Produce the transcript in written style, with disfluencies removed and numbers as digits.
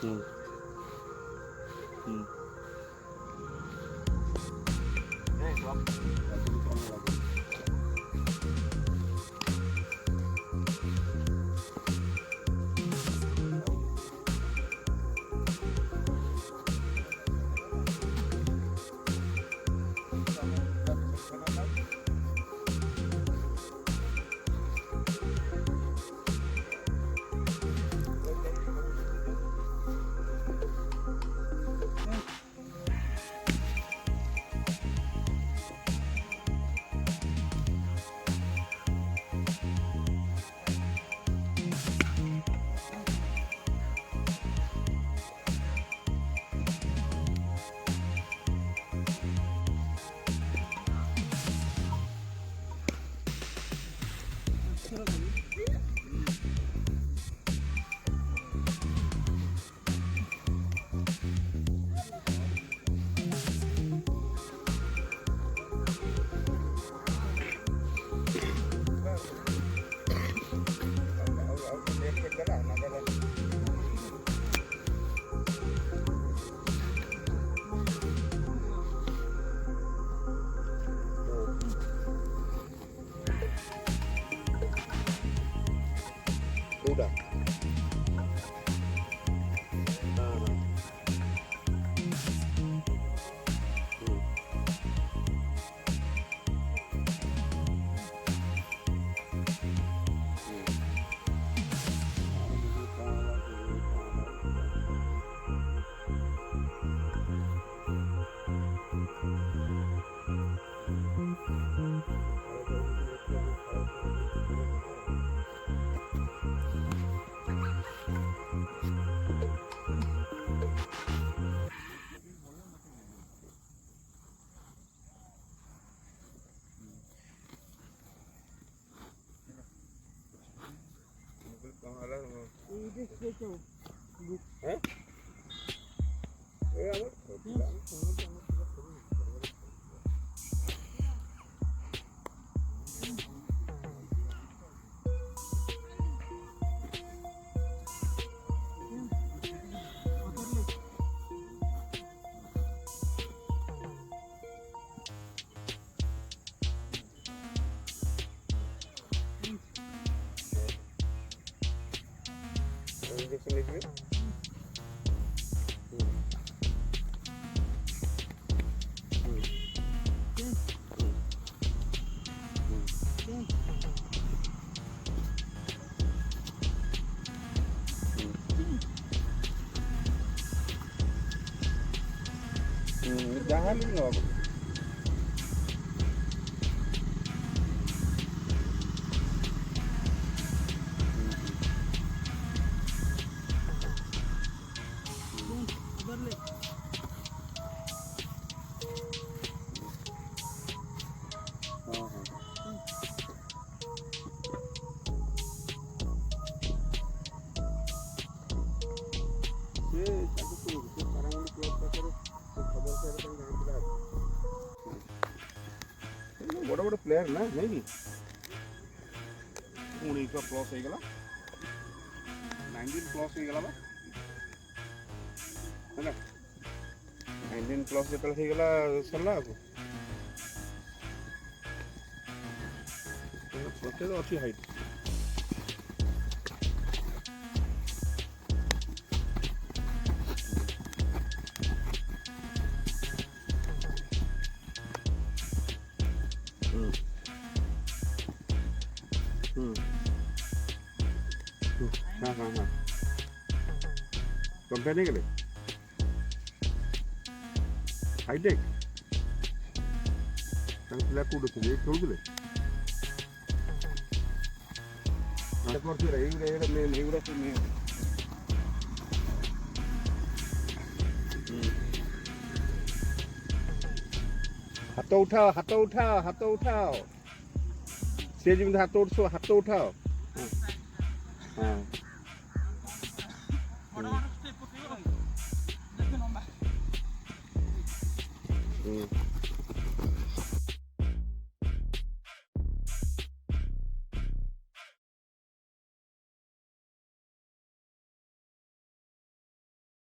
हम्म, हम्म. Udah. Injection itu. Jangan nggak. बड़ा बड़ा player ना नहीं 19 प्लस हो गला 19 प्लस हो गला है ना 19 प्लस जतल हो गला सरला को प्रत्येक अच्छी हाइट हाँ हाँ हाँ कंपेयर नहीं करे हाईटेक पिला कौट खेलुले हाथ उठाओ हाथ उठाओ हाथ उठाओ से जमी हाथ उठो हाथ उठाओ हाँ हाँ